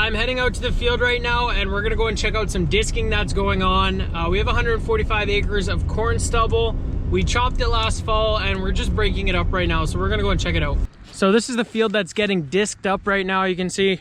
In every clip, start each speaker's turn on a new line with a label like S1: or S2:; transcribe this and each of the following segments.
S1: I'm heading out to the field right now and we're gonna go and check out some disking that's going on. We have 145 acres of corn stubble. We chopped it last fall and we're just breaking it up right now. So we're gonna go and check it out. So this is the field that's getting disked up right now. You can see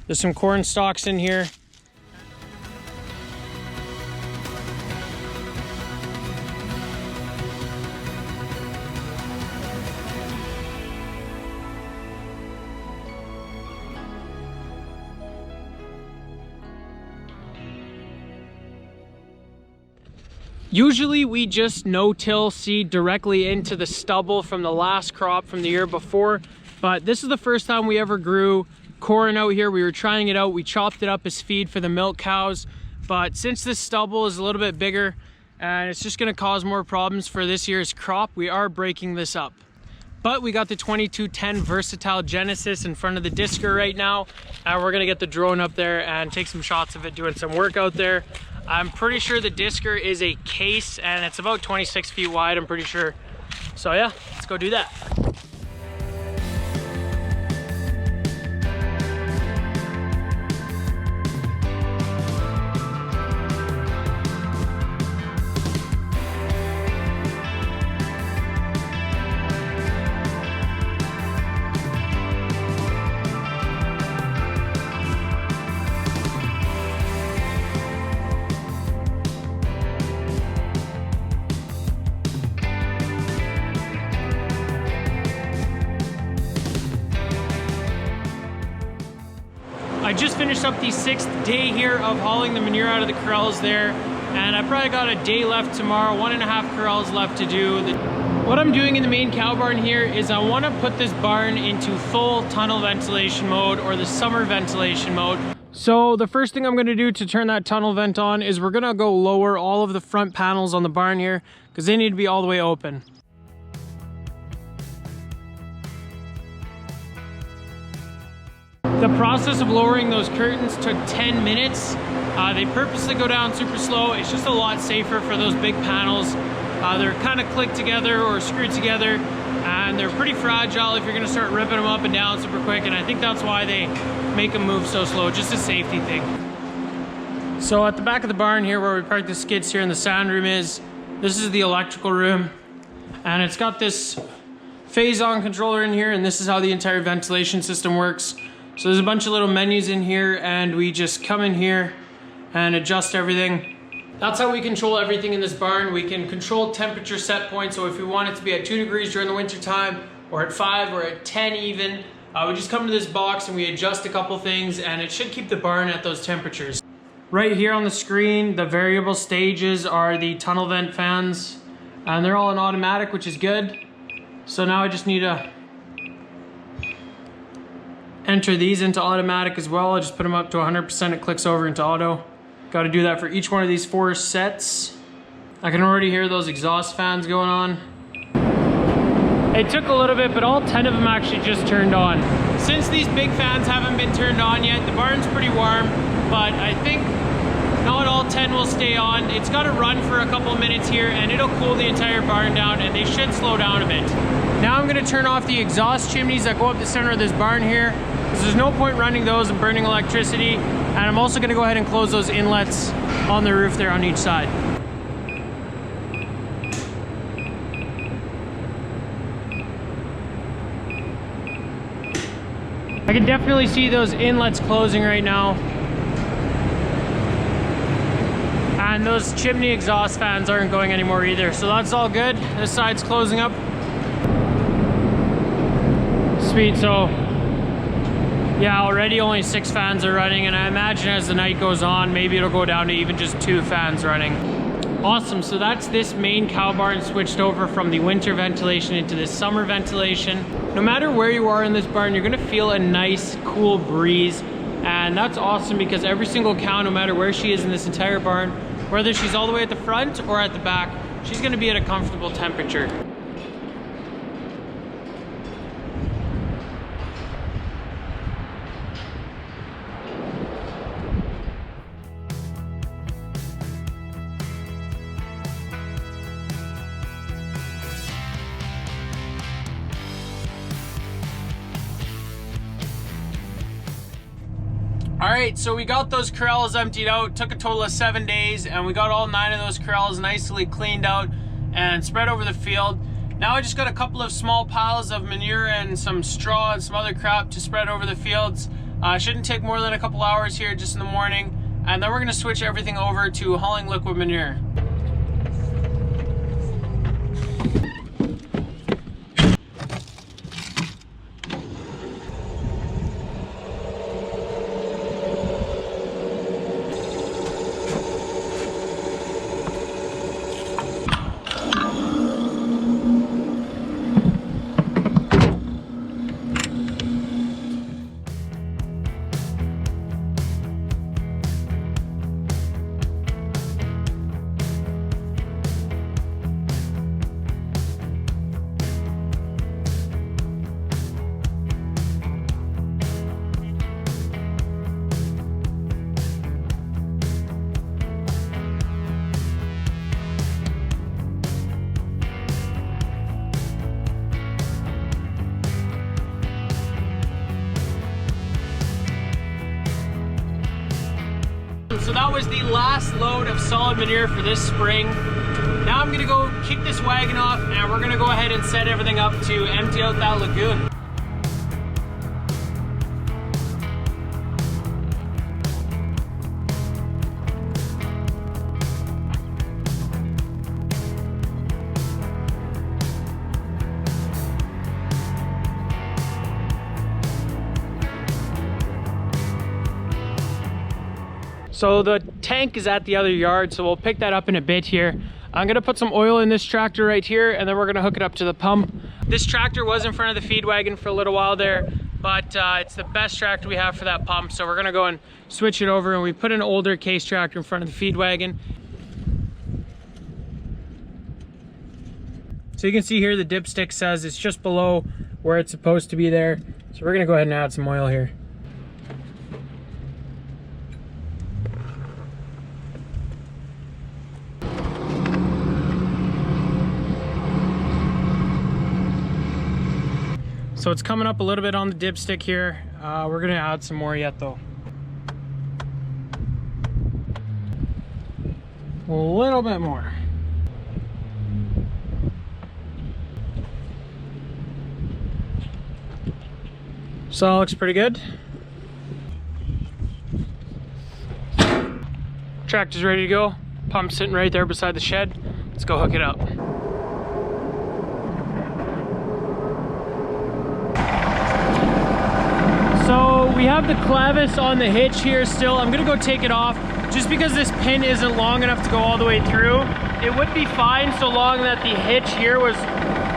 S1: there's some corn stalks in here. Usually we just no-till seed directly into the stubble from the last crop from the year before, but this is the first time we ever grew corn out here. We were trying it out. We chopped it up as feed for the milk cows, but since this stubble is a little bit bigger and it's just gonna cause more problems for this year's crop, we are breaking this up. But we got the 2210 Versatile Genesis in front of the disker right now, and we're gonna get the drone up there and take some shots of it doing some work out there. I'm pretty sure the disker is a case and it's about 26 feet wide, I'm pretty sure. So yeah, let's go do that. I just finished up the 6th day here of hauling the manure out of the corrals there, and I probably got a day left tomorrow, 1.5 corrals left to do. What I'm doing in the main cow barn here is I want to put this barn into full tunnel ventilation mode, or the summer ventilation mode. So the first thing I'm going to do to turn that tunnel vent on is we're going to go lower all of the front panels on the barn here because they need to be all the way open. The process of lowering those curtains took 10 minutes. They purposely go down super slow. It's just a lot safer for those big panels. They're kind of clicked together or screwed together, and they're pretty fragile if you're gonna start ripping them up and down super quick, and I think that's why they make them move so slow, just a safety thing. So at the back of the barn here where we parked the skids here and the sound room is, this is the electrical room, and it's got this phase-on controller in here, and this is how the entire ventilation system works. So there's a bunch of little menus in here, and we just come in here and adjust everything. That's how we control everything in this barn. We can control temperature set points, so if we want it to be at 2 degrees during the winter time, or at 5, or at 10 even, we just come to this box and we adjust a couple things, and it should keep the barn at those temperatures. Right here on the screen, the variable stages are the tunnel vent fans, and they're all in automatic, which is good. So now I just need to enter these into automatic as well. I just put them up to 100%, it clicks over into auto. Got to do that for each one of these 4 sets. I can already hear those exhaust fans going on. It took a little bit, but all 10 of them actually just turned on. Since these big fans haven't been turned on yet, the barn's pretty warm, but I think not all 10 will stay on. It's got to run for a couple minutes here and it'll cool the entire barn down, and they should slow down a bit. Now I'm going to turn off the exhaust chimneys that go up the center of this barn here, because there's no point running those and burning electricity. And I'm also going to go ahead and close those inlets on the roof there on each side. I can definitely see those inlets closing right now. And those chimney exhaust fans aren't going anymore either, so that's all good. This side's closing up. Sweet, so yeah, already only 6 fans are running, and I imagine as the night goes on, maybe it'll go down to even just 2 fans running. Awesome, so that's this main cow barn switched over from the winter ventilation into this summer ventilation. No matter where you are in this barn, you're gonna feel a nice, cool breeze, and that's awesome because every single cow, no matter where she is in this entire barn, whether she's all the way at the front or at the back, she's gonna be at a comfortable temperature. All right, so we got those corrals emptied out. Took a total of 7 days, and we got all 9 of those corrals nicely cleaned out and spread over the field. Now I just got a couple of small piles of manure and some straw and some other crap to spread over the fields. Shouldn't take more than a couple hours here just in the morning, and then we're gonna switch everything over to hauling liquid manure. So that was the last load of solid manure for this spring. Now I'm gonna go kick this wagon off, and we're gonna go ahead and set everything up to empty out that lagoon. So the tank is at the other yard, so we'll pick that up in a bit here. I'm gonna put some oil in this tractor right here, and then we're gonna hook it up to the pump. This tractor was in front of the feed wagon for a little while there, but it's the best tractor we have for that pump, so we're gonna go and switch it over, and we put an older case tractor in front of the feed wagon. So you can see here the dipstick says it's just below where it's supposed to be there. So we're gonna go ahead and add some oil here. So it's coming up a little bit on the dipstick here. We're gonna add some more yet though. A little bit more. So that looks pretty good. Tractor's ready to go. Pump's sitting right there beside the shed. Let's go hook it up. So we have the clavis on the hitch here still. I'm gonna go take it off just because this pin isn't long enough to go all the way through. It would be fine so long that the hitch here was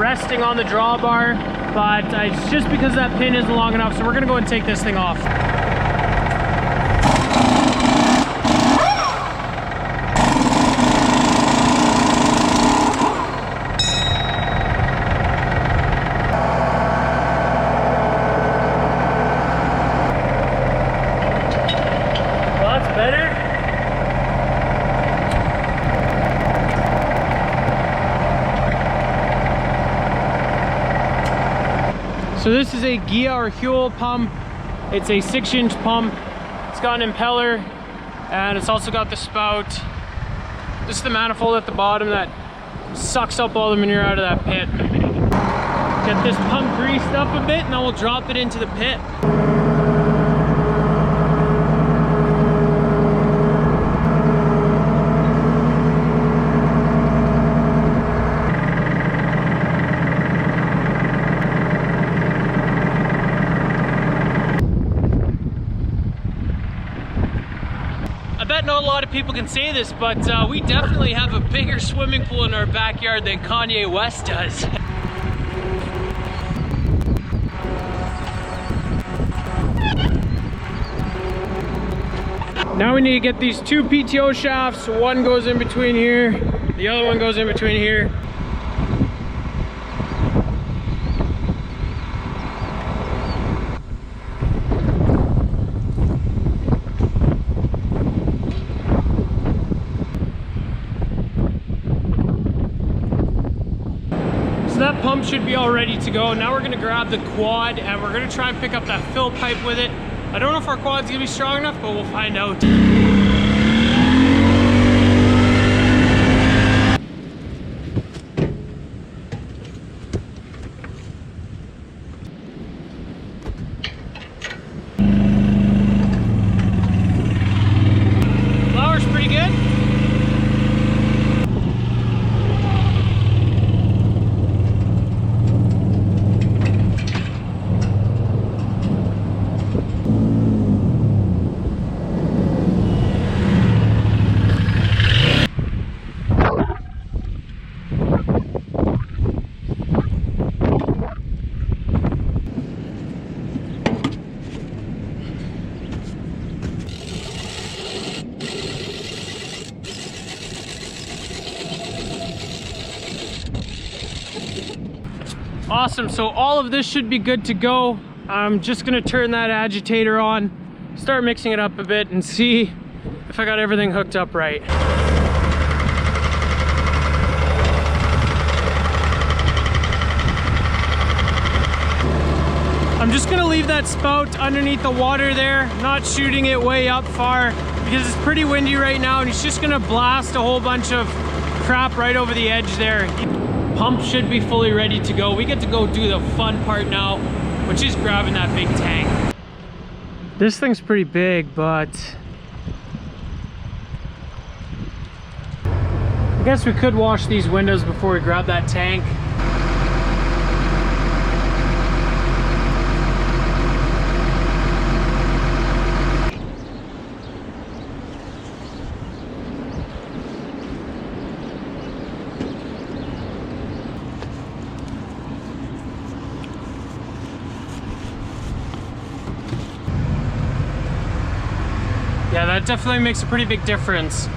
S1: resting on the drawbar, but it's just because that pin isn't long enough, so we're gonna go and take this thing off. So this is a Gia or Huel pump. It's a 6-inch pump. It's got an impeller, and it's also got the spout. This is the manifold at the bottom that sucks up all the manure out of that pit. Get this pump greased up a bit, and then we'll drop it into the pit. Not a lot of people can say this, but we definitely have a bigger swimming pool in our backyard than Kanye West does. Now we need to get these 2 PTO shafts. One goes in between here, the other one goes in between here. That pump should be all ready to go. Now we're gonna grab the quad and we're gonna try and pick up that fill pipe with it. I don't know if our quad's gonna be strong enough, but we'll find out. Flour's pretty good. Awesome, so all of this should be good to go. I'm just gonna turn that agitator on, start mixing it up a bit and see if I got everything hooked up right. I'm just gonna leave that spout underneath the water there, not shooting it way up far because it's pretty windy right now, and it's just gonna blast a whole bunch of crap right over the edge there. Pump should be fully ready to go. We get to go do the fun part now, which is grabbing that big tank. This thing's pretty big, but I guess we could wash these windows before we grab that tank. Yeah, that definitely makes a pretty big difference.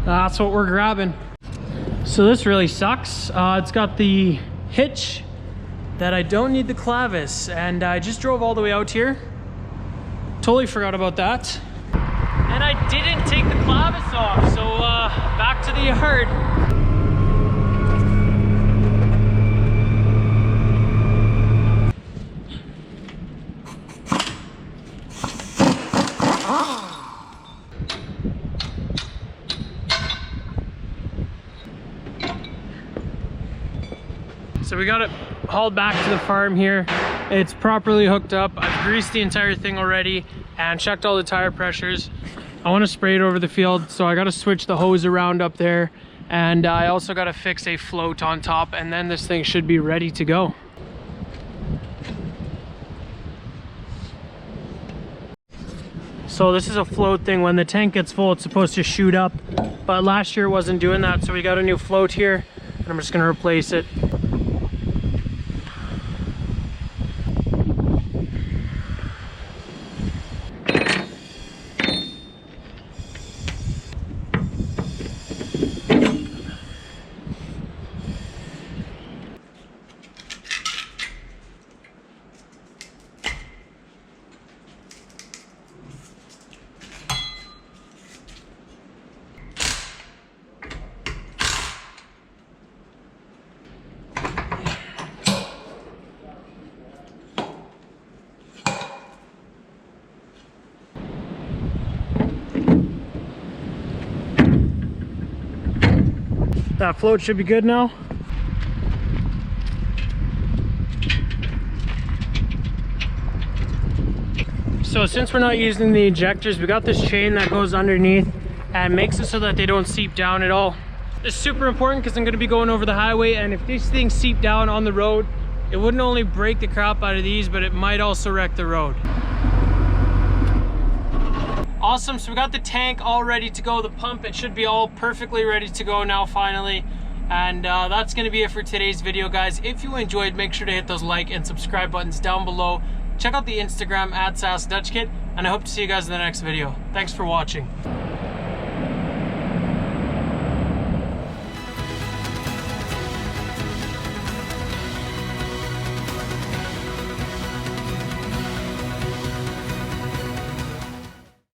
S1: That's what we're grabbing. So this really sucks. It's got the hitch that I don't need the clavis, and I just drove all the way out here. Totally forgot about that. And I didn't take the clavis off, so back to the yard. So we got it hauled back to the farm here. It's properly hooked up. I've greased the entire thing already and checked all the tire pressures. I want to spray it over the field, so I got to switch the hose around up there, and I also got to fix a float on top, and then this thing should be ready to go. So this is a float thing. When the tank gets full, it's supposed to shoot up, but last year it wasn't doing that, so we got a new float here, and I'm just going to replace it. That float should be good now. So since we're not using the ejectors, we got this chain that goes underneath and makes it so that they don't seep down at all. It's super important because I'm going to be going over the highway, and if these things seep down on the road, it wouldn't only break the crap out of these, but it might also wreck the road. Awesome, so we got the tank all ready to go. The pump, it should be all perfectly ready to go now finally. And that's gonna be it for today's video, guys. If you enjoyed, make sure to hit those like and subscribe buttons down below. Check out the Instagram @SassDutchKit, and I hope to see you guys in the next video. Thanks for watching.